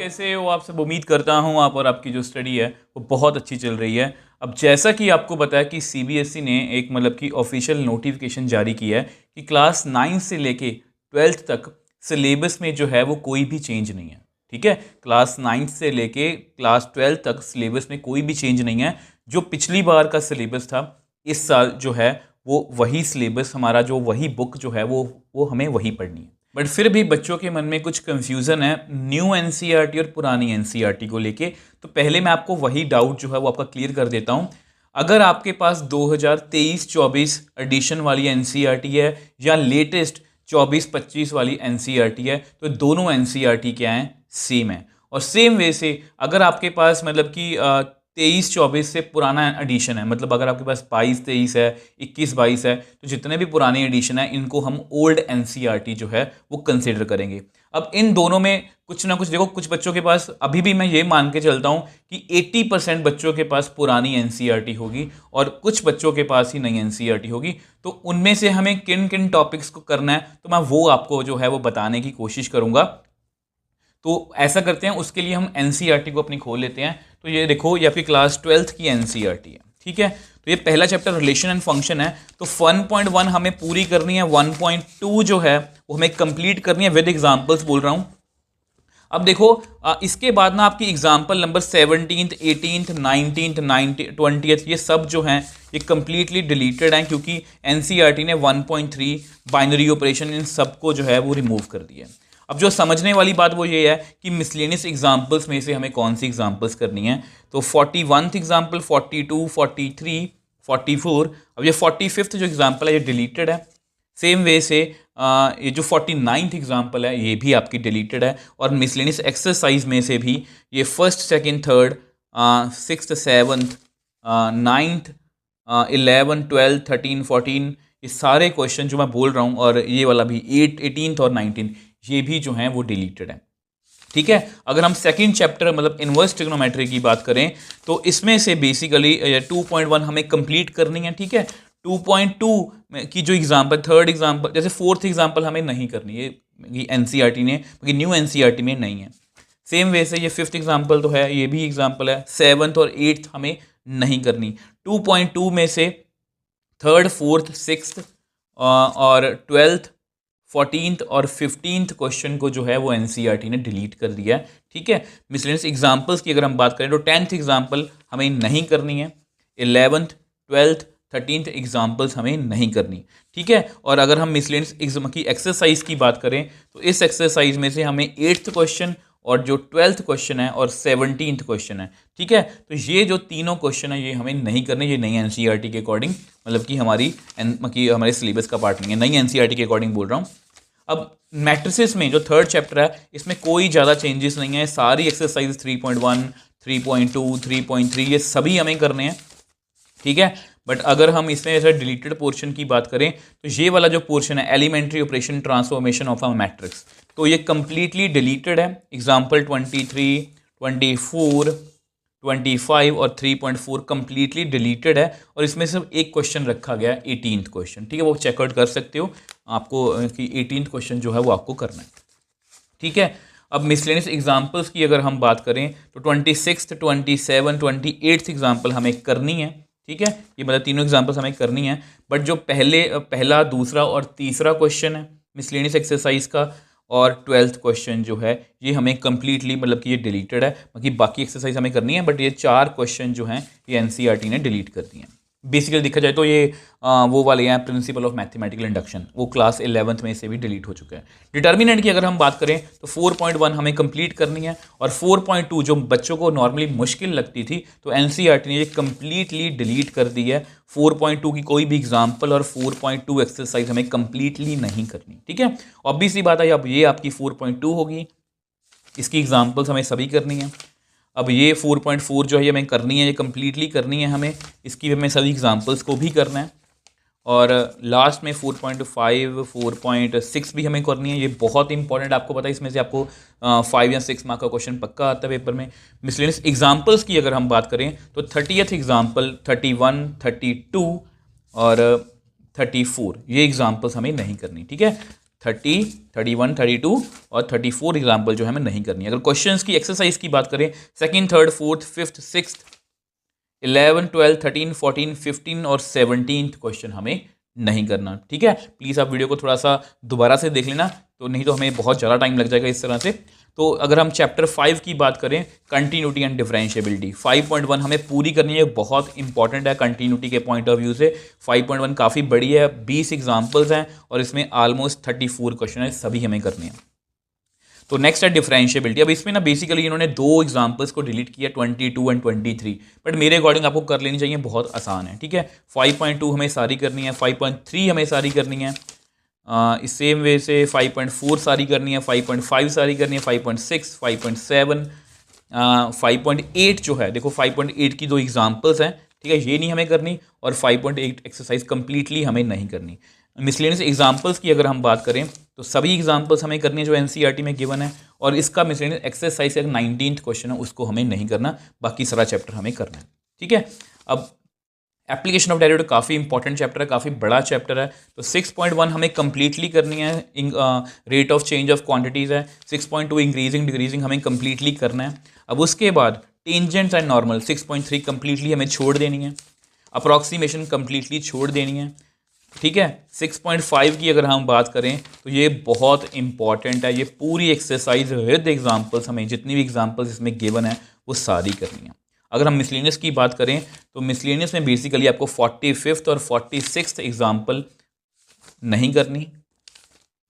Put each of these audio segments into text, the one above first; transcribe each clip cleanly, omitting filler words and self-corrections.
कैसे हो आप सब? उम्मीद करता हूँ आप और आपकी जो स्टडी है वो बहुत अच्छी चल रही है। अब जैसा कि आपको बताया कि सीबीएसई ने एक मतलब कि ऑफिशियल नोटिफिकेशन जारी किया है कि क्लास 9 से लेके 12th तक सिलेबस में जो है वो कोई भी चेंज नहीं है। ठीक है, क्लास 9 से लेके क्लास 12 तक सिलेबस में कोई भी चेंज नहीं है। जो पिछली बार का सिलेबस था, इस साल जो है वो वही सिलेबस, हमारा जो वही बुक जो है वो हमें वही पढ़नी है। बट फिर भी बच्चों के मन में कुछ कंफ्यूजन है न्यू एनसीईआरटी और पुरानी एनसीईआरटी को लेके। तो पहले मैं आपको वही डाउट जो है वो आपका क्लियर कर देता हूँ। अगर आपके पास 2023-24 एडिशन वाली एनसीईआरटी है या लेटेस्ट 24-25 वाली एनसीईआरटी है, तो दोनों एनसीईआरटी क्या हैं, सेम है। और सेम वे से अगर आपके पास मतलब कि 23-24 से पुराना एडिशन है, मतलब अगर आपके पास 22-23 है, 21-22 है, तो जितने भी पुराने एडिशन है इनको हम ओल्ड एनसीईआरटी जो है वो कंसिडर करेंगे। अब इन दोनों में कुछ ना कुछ देखो, कुछ बच्चों के पास अभी भी मैं ये मान के चलता हूँ कि 80% बच्चों के पास पुरानी एनसीईआरटी होगी और कुछ बच्चों के पास ही नई एनसीईआरटी होगी। तो उनमें से हमें किन किन टॉपिक्स को करना है तो मैं वो आपको जो है वो बताने की कोशिश करूँगा। तो ऐसा करते हैं, उसके लिए हम एनसीईआरटी को अपनी खोल लेते हैं। तो ये देखो, ये आपकी क्लास 12th की एनसीईआरटी है। ठीक है, तो ये पहला चैप्टर रिलेशन एंड फंक्शन है। तो 1.1 हमें पूरी करनी है, 1.2 जो है वो हमें कंप्लीट करनी है विद एग्जांपल्स बोल रहा हूँ। अब देखो इसके बाद ना आपकी example number 17th, 18th, 19th, 20th ये सब जो हैं ये कम्प्लीटली डिलीटेड हैं, क्योंकि एनसीईआरटी ने 1.3 बाइनरी ऑपरेशन इन सबको जो है वो रिमूव कर दिया है। अब जो समझने वाली बात वो ये है कि मिसलेनियस एग्जाम्पल्स में से हमें कौन सी एग्जाम्पल्स करनी है। तो 41th एग्जाम्पल, 42, 43, 44, अब ये 45th जो एग्जाम्पल है ये डिलीटेड है। सेम वे से ये जो 49th एग्जाम्पल है ये भी आपकी डिलीटेड है। और मिसलेनियस एक्सरसाइज में से भी ये 1st, 2nd, 3rd, 6th, 7th, 9th, 11, 12, 13, 14 ये सारे क्वेश्चन जो मैं बोल रहा हूँ, और ये वाला भी 18th और 19th ये भी जो हैं वो डिलीटेड है। ठीक है, अगर हम सेकंड चैप्टर मतलब इनवर्स ट्रिग्नोमेट्री की बात करें तो इसमें से बेसिकली 2.1 हमें कंप्लीट करनी है। ठीक है, 2.2 की जो एग्जाम्पल, थर्ड एग्जाम्पल, जैसे फोर्थ एग्जाम्पल हमें नहीं करनी, ये एनसीईआरटी ने, क्योंकि न्यू एनसीईआरटी में नहीं है। सेम वे से ये फिफ्थ एग्जाम्पल तो है, ये भी एग्जाम्पल है। 7th और 8th हमें नहीं करनी। 2.2 में से 3rd, 4th, 6th और 12th, 14th और 15th क्वेश्चन को जो है वो एनसीईआरटी ने डिलीट कर दिया है। ठीक है, मिसलेनियस एग्जाम्पल्स की अगर हम बात करें तो 10th एग्जाम्पल हमें नहीं करनी है, 11th, 12th, 13th एग्जाम्पल्स हमें नहीं करनी। ठीक है, और अगर हम मिसलेनियस एग्जाम की एक्सरसाइज की बात करें तो इस एक्सरसाइज में से हमें 8th क्वेश्चन और जो 12th क्वेश्चन है और 17th क्वेश्चन है। ठीक है, तो ये जो तीनों क्वेश्चन है ये हमें नहीं करने, ये नई एनसीईआरटी के अकॉर्डिंग मतलब कि हमारे सिलेबस का पार्ट नहीं है, नई एनसीईआरटी के अकॉर्डिंग बोल रहा हूँ। अब मैट्रिसेस में जो थर्ड चैप्टर है इसमें कोई ज़्यादा चेंजेस नहीं है, सारी एक्सरसाइज 3.1, 3.2, 3.3 ये सभी हमें करने हैं। ठीक है, बट अगर हम इसमें ऐसा डिलीटेड पोर्शन की बात करें तो ये वाला जो पोर्शन है elementary operation transformation of a matrix, तो ये कंप्लीटली डिलीटेड है। एग्जाम्पल 23, 24, 25 और 3.4 कंप्लीटली डिलीटेड है, और इसमें सिर्फ एक क्वेश्चन रखा गया है 18th क्वेश्चन। ठीक है, वो चेकआउट कर सकते हो आपको कि 18th क्वेश्चन जो है वो आपको करना है। ठीक है, अब मिसलेनियस एग्जाम्पल्स की अगर हम बात करें तो 26th, 27, 28th एग्जाम्पल हमें करनी है। ठीक है, ये मतलब तीनों एग्जाम्पल्स हमें करनी है, बट जो पहला, दूसरा और तीसरा क्वेश्चन है मिसलेनियस एक्सरसाइज का और 12th क्वेश्चन जो है ये हमें कंप्लीटली मतलब कि ये डिलीटेड है। बाकी एक्सरसाइज हमें करनी है, बट ये 4 क्वेश्चन जो हैं ये एनसीईआरटी ने डिलीट कर दिए हैं। बेसिकली देखा जाए तो ये वो वाले हैं प्रिंसिपल ऑफ मैथमेटिकल इंडक्शन, वो क्लास 11th में से भी डिलीट हो चुका है। डिटर्मिनेंट की अगर हम बात करें तो 4.1 हमें कंप्लीट करनी है, और 4.2 जो बच्चों को नॉर्मली मुश्किल लगती थी तो एनसीईआरटी ने ये कंप्लीटली डिलीट कर दी है। 4.2 की कोई भी एग्जाम्पल और 4.2 एक्सरसाइज हमें कंप्लीटली नहीं करनी। ठीक है, ऑब्वियसली बात है, अब ये आपकी 4.2 होगी, इसकी एग्जाम्पल्स हमें सभी करनी है। अब ये 4.4 जो है ये हमें करनी है, ये कम्प्लीटली करनी है हमें, इसकी हमें सभी एग्जांपल्स को भी करना है। और लास्ट में 4.5, 4.6 भी हमें करनी है। ये बहुत इंपॉर्टेंट, आपको पता है इसमें से आपको 5 या 6 मार्क का क्वेश्चन पक्का आता है पेपर में। मिसलेनियस एग्जांपल्स की अगर हम बात करें तो 30th एग्जांपल, 31, 32 और 34 ये एग्जांपल्स हमें नहीं करनी। ठीक है, 30, 31, 32 और 34 एग्जाम्पल जो है हमें नहीं करनी है। अगर क्वेश्चंस की एक्सरसाइज की बात करें, second, third, fourth, fifth, sixth, 11, 12, 13, 14, 15 और 17 क्वेश्चन हमें नहीं करना। ठीक है, प्लीज़ आप वीडियो को थोड़ा सा दोबारा से देख लेना, तो नहीं तो हमें बहुत ज़्यादा टाइम लग जाएगा इस तरह से। तो अगर हम चैप्टर 5 की बात करें, कंटिन्यूटी एंड डिफरेंशिएबिलिटी, 5.1 हमें पूरी करनी है, बहुत इंपॉर्टेंट है कंटिन्यूटी के पॉइंट ऑफ व्यू से। 5.1 काफ़ी बड़ी है, 20 एग्जाम्पल्स हैं और इसमें ऑलमोस्ट 34 क्वेश्चन है, सभी हमें करने हैं। तो नेक्स्ट है डिफरेंशिएबिलिटी। अब इसमें ना बेसिकली इन्होंने 2 एग्जाम्पल्स को डिलीट किया, 22 एंड 23, बट मेरे अकॉर्डिंग आपको कर लेनी चाहिए, बहुत आसान है। ठीक है, 5.2 हमें सारी करनी है, 5.3 हमें सारी करनी है, इस सेम वे से 5.4 सारी करनी है, 5.5 सारी करनी है, 5.6, 5.7, 5.8 जो है, देखो 5.8 की 2 एग्जाम्पल्स हैं। ठीक है, ये नहीं हमें करनी, और 5.8 एक्सरसाइज कंप्लीटली हमें नहीं करनी। मिसलेनियस एग्जाम्पल्स की अगर हम बात करें तो सभी एग्जाम्पल्स हमें करनी है जो एनसीईआरटी में गिवन है, और इसका मिसलेनियस एक्सरसाइज का 19th क्वेश्चन है उसको हमें नहीं करना, बाकी सारा चैप्टर हमें करना है। ठीक है, अब एप्लीकेशन ऑफ डेरिवेटिव काफ़ी इंपॉर्टेंट चैप्टर है, काफ़ी बड़ा चैप्टर है, तो 6.1 हमें कंप्लीटली करनी है, rate of change of quantities है, 6.2 इंक्रीजिंग डिक्रीजिंग हमें कंप्लीटली करना है। अब उसके बाद टेंजेंट्स एंड नॉर्मल 6.3 कंप्लीटली हमें छोड़ देनी है, अप्रॉक्सीमेशन कंप्लीटली छोड़ देनी है। ठीक है, 6.5 की अगर हम बात करें तो ये बहुत इंपॉर्टेंट है, ये पूरी एक्सरसाइज विद एग्जाम्पल्स, हमें जितनी भी एग्जाम्पल्स इसमें गिवन है वो सारी करनी है। अगर हम मिसलेनियस की बात करें तो मिसलेनियस में बेसिकली आपको 45th और 46th एग्जाम्पल नहीं करनी।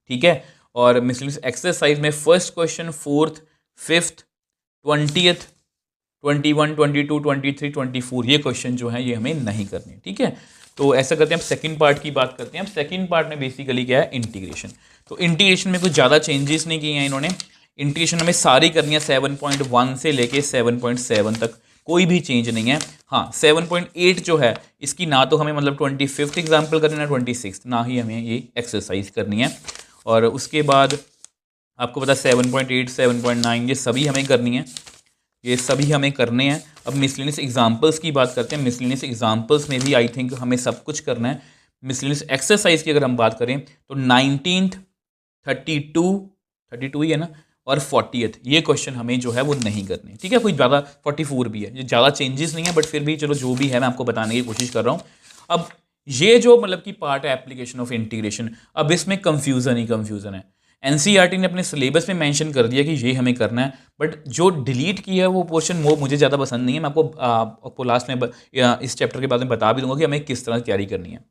ठीक है, और मिसलेनियस एक्सरसाइज में first question, 4th, 5th, 20th, 21, 22, 23, 24 ये क्वेश्चन जो है ये हमें नहीं करने। ठीक है, तो ऐसा करते हैं, हम सेकंड पार्ट की बात करते हैं। अब सेकंड पार्ट में बेसिकली क्या है, इंटीग्रेशन। तो इंटीग्रेशन में कुछ ज़्यादा चेंजेस नहीं किए हैं इन्होंने, इंटीग्रेशन हमें सारी करनी है 7.1 से लेके 7.7 तक, कोई भी चेंज नहीं है। हाँ, 7.8 जो है इसकी ना तो हमें मतलब 25th एग्जाम्पल करनी है, 26th, ना ही हमें ये एक्सरसाइज करनी है। और उसके बाद आपको पता 7.8, 7.9 ये सभी हमें करनी है, ये सभी हमें करने हैं। अब मिसलेनियस एग्जाम्पल्स की बात करते हैं, मिसलेनियस एग्जाम्पल्स में भी आई थिंक हमें सब कुछ करना है। मिसलेनियस एक्सरसाइज की अगर हम बात करें तो 19th, 32 ही है ना, और 40th ये क्वेश्चन हमें जो है वो नहीं करने। ठीक है, कोई ज़्यादा 44 भी है, ये ज़्यादा चेंजेस नहीं है, बट फिर भी चलो जो भी है मैं आपको बताने की कोशिश कर रहा हूँ। अब ये जो मतलब कि पार्ट है एप्लीकेशन ऑफ इंटीग्रेशन, अब इसमें कंफ्यूजन ही कंफ्यूजन है। एनसीईआरटी ने अपने सिलेबस में मेंशन कर दिया कि ये हमें करना है, बट जो डिलीट किया है वो पोर्शन वो मुझे ज़्यादा पसंद नहीं है। मैं आपको लास्ट में इस चैप्टर के बाद में बता भी दूंगा कि हमें किस तरह तैयारी करनी है।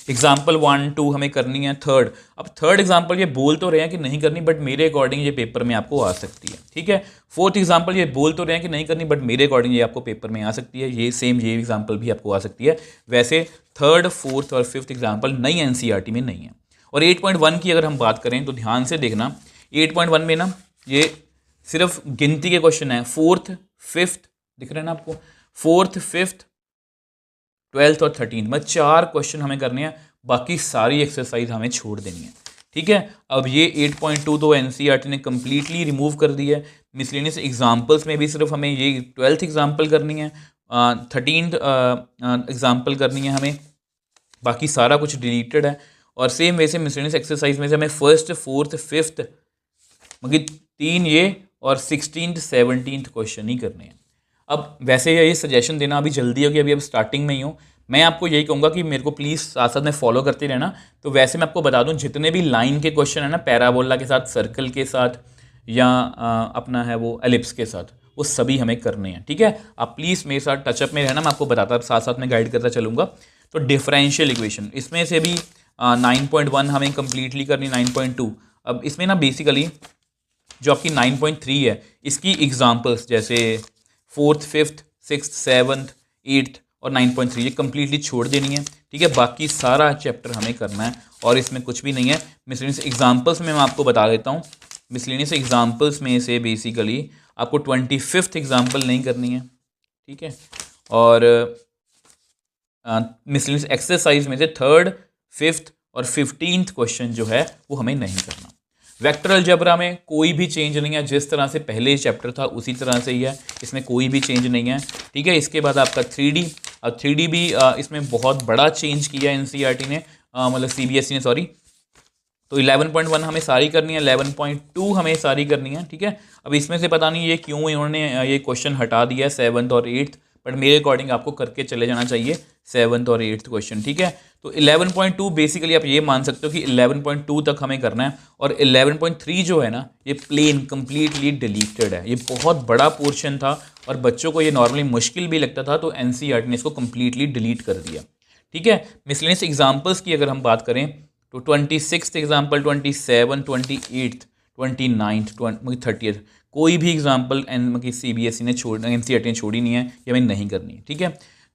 एग्जाम्पल 1, 2 हमें करनी है, थर्ड, अब थर्ड एग्जाम्पल ये बोल तो रहे हैं कि नहीं करनी, बट मेरे अकॉर्डिंग ये पेपर में आपको आ सकती है। ठीक है, फोर्थ एग्जाम्पल ये बोल तो रहे हैं कि नहीं करनी, बट मेरे अकॉर्डिंग ये आपको पेपर में आ सकती है, ये सेम ये एग्जाम्पल भी आपको आ सकती है। वैसे थर्ड, फोर्थ और फिफ्थ एग्जाम्पल नई एनसीईआरटी में नहीं है। और 8.1 की अगर हम बात करें तो ध्यान से देखना, 8.1 में ना ये सिर्फ गिनती के क्वेश्चन है, 4th, 5th दिख रहे हैं ना आपको, 4th, 5th, 12th और 13th में 4 क्वेश्चन हमें करने हैं, बाकी सारी एक्सरसाइज हमें छोड़ देनी है। ठीक है, अब ये 8.2 तो एनसीईआरटी ने कंप्लीटली रिमूव कर दी है। मिसलेनियस एग्जाम्पल्स में भी सिर्फ हमें ये 12th एग्जाम्पल करनी है, 13th एग्जाम्पल करनी है हमें, बाकी सारा कुछ डिलीटेड है। और सेम वैसे मिसलेनियस एक्सरसाइज में से हमें फर्स्ट, 4th, 5th मतलब 3 ये और 16th, 17th क्वेश्चन ही करने हैं। अब वैसे ये सजेशन देना अभी जल्दी होगी, अभी अब स्टार्टिंग में ही हूँ, मैं आपको यही कहूँगा कि मेरे को प्लीज़ साथ साथ में फॉलो करते रहना। तो वैसे मैं आपको बता दूँ, जितने भी लाइन के क्वेश्चन है ना, पैराबोला के साथ, सर्कल के साथ, या अपना है वो एलिप्स के साथ, वो सभी हमें करने हैं। ठीक है, आप प्लीज़ मेरे साथ टचअप में रहना, मैं आपको बताता साथ साथ में गाइड करता चलूँगा। तो डिफरेंशियल इक्वेशन इसमें से भी 9.1 हमें कंप्लीटली करनी, 9.2। अब इसमें ना बेसिकली जो आपकी 9.3 है इसकी एग्जाम्पल्स जैसे 4th, 5th, 6th, 7th, 8th और 9.3 ये कंप्लीटली छोड़ देनी है। ठीक है, बाकी सारा चैप्टर हमें करना है और इसमें कुछ भी नहीं है। मिसलेनियस एग्जाम्पल्स में मैं आपको बता देता हूँ, मिसलेनियस एग्जाम्पल्स में से बेसिकली आपको 25th एग्जाम्पल नहीं करनी है। ठीक है, और मिसलेनियस एक्सरसाइज में से 3rd, 5th और 15th क्वेश्चन जो है वो हमें नहीं करना। वेक्टर अलजेब्रा में कोई भी चेंज नहीं है, जिस तरह से पहले चैप्टर था उसी तरह से ही है, इसमें कोई भी चेंज नहीं है। ठीक है, इसके बाद आपका 3D, अब 3D भी इसमें बहुत बड़ा चेंज किया है एनसीईआरटी ने, मतलब सीबीएसई ने, सॉरी। तो 11.1 हमें सारी करनी है, 11.2 हमें सारी करनी है, ठीक है। अब इसमें से पता नहीं ये क्यों इन्होंने ये क्वेश्चन हटा दिया है 7th और 8th, बट मेरे अकॉर्डिंग आपको करके चले जाना चाहिए 7th और 8th क्वेश्चन, ठीक है। तो 11.2 बेसिकली आप ये मान सकते हो कि 11.2 तक हमें करना है, और 11.3 जो है ना ये प्लेन कंप्लीटली डिलीटेड है। ये बहुत बड़ा पोर्शन था और बच्चों को ये नॉर्मली मुश्किल भी लगता था, तो एनसीईआरटी ने इसको कंप्लीटली डिलीट कर दिया, ठीक है। मिसलेनियस एग्जाम्पल्स की अगर हम बात करें तो 26th example, 27, 28th, 29th, 30th, कोई भी एग्जाम्पल सीबीएसई ने एनसीईआरटी ने छोड़ी नहीं है, ये हमें नहीं करनी है, ठीक है।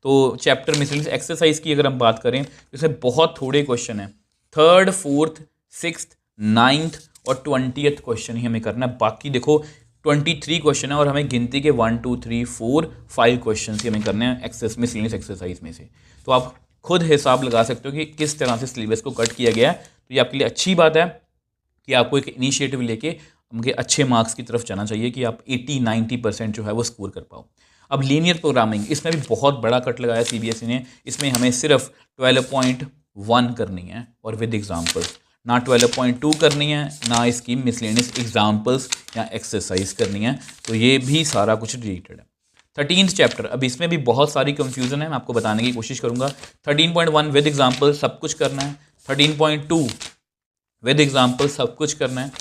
तो चैप्टर मिसलेनियस एक्सरसाइज की अगर हम बात करें तो इसमें बहुत थोड़े क्वेश्चन हैं। 3rd, 4th, 6th, 9th और 20th क्वेश्चन ही हमें करना है। बाकी देखो 23 क्वेश्चन है और हमें गिनती के 1, 2, 3, 4, 5 क्वेश्चन ही हमें करने हैं मिसलेनियस एक्सरसाइज में से। तो आप खुद हिसाब लगा सकते हो कि किस तरह से सिलेबस को कट किया गया है। तो ये आपके लिए अच्छी बात है कि आपको एक इनिशिएटिव लेके हमके अच्छे मार्क्स की तरफ जाना चाहिए कि आप 80-90% जो है वो स्कोर कर पाओ। अब लीनियर प्रोग्रामिंग, इसमें भी बहुत बड़ा कट लगाया सीबीएसई ने। इसमें हमें सिर्फ 12.1 करनी है और विद एग्जाम्पल्स, ना 12.2 करनी है, ना इसकी मिसलेनियस एग्जाम्पल्स या एक्सरसाइज करनी है। तो ये भी सारा कुछ डिलीटेड है। 13th चैप्टर, अब इसमें भी बहुत सारी कंफ्यूजन है, मैं आपको बताने की कोशिश करूंगा। 13.1 विद एग्जाम्पल सब कुछ करना है, 13.2 विद एग्जाम्पल सब कुछ करना है,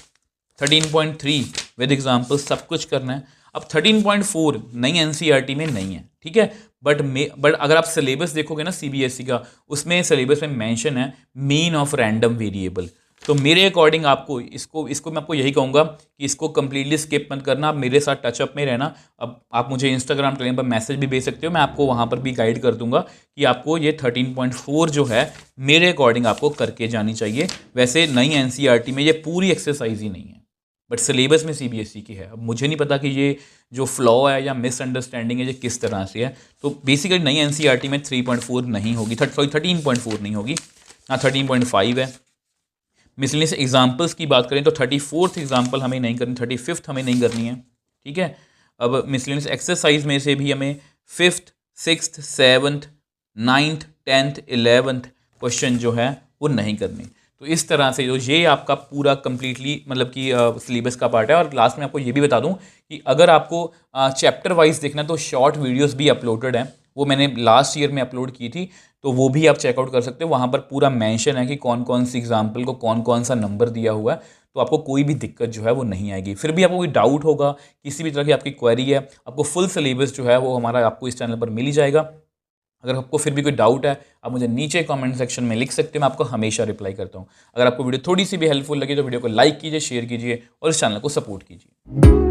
13.3 विद एग्जाम्पल सब कुछ करना है। अब 13.4 नई एनसीईआरटी में नहीं है, ठीक है, बट अगर आप सिलेबस देखोगे ना सीबीएसई का, उसमें सिलेबस में मेंशन है मीन ऑफ रैंडम वेरिएबल। तो मेरे अकॉर्डिंग आपको इसको मैं आपको यही कहूँगा कि इसको कंप्लीटली स्किप मत करना, आप मेरे साथ टचअप में रहना। अब आप मुझे इंस्टाग्राम टेलीग्राम पर मैसेज भी भेज सकते हो, मैं आपको वहाँ पर भी गाइड कर दूंगा कि आपको ये 13.4 जो है मेरे अकॉर्डिंग आपको करके जानी चाहिए। वैसे नई एनसीईआरटी में ये पूरी एक्सरसाइज ही नहीं है, बट सिलेबस में सीबीएसई की है। अब मुझे नहीं पता कि ये जो फ्लॉ है या मिसअंडरस्टैंडिंग है ये किस तरह से है। तो बेसिकली नई एनसीईआरटी में 3.4 नहीं होगी, 13.4 नहीं होगी, ना 13.5 है। मिसलेनियस एग्जाम्पल्स की बात करें तो 34th एग्जाम्पल हमें नहीं करनी, 35th हमें नहीं करनी है, ठीक है। अब मिसलेनियस एक्सरसाइज में से भी हमें 5th, 6th, 7th, 9th, 10th, 11th question जो है वो नहीं करनी। तो इस तरह से जो ये आपका पूरा कंप्लीटली मतलब कि सिलेबस का पार्ट है। और लास्ट में आपको ये भी बता दूं कि अगर आपको चैप्टर वाइज देखना तो शॉर्ट वीडियोस भी अपलोडेड हैं, वो मैंने लास्ट ईयर में अपलोड की थी, तो वो भी आप चेकआउट कर सकते हो। वहाँ पर पूरा मेंशन है कि कौन कौन सी एग्जाम्पल को कौन कौन सा नंबर दिया हुआ है, तो आपको कोई भी दिक्कत जो है वो नहीं आएगी। फिर भी आपको कोई डाउट होगा, किसी भी तरह की आपकी क्वेरी है, आपको फुल सिलेबस जो है वो हमारा आपको इस चैनल पर मिल ही जाएगा। अगर आपको फिर भी कोई डाउट है आप मुझे नीचे कमेंट सेक्शन में लिख सकते हो, मैं आपको हमेशा रिप्लाई करता हूँ। अगर आपको वीडियो थोड़ी सी भी हेल्पफुल लगी तो वीडियो को लाइक कीजिए, शेयर कीजिए और इस चैनल को सपोर्ट कीजिए।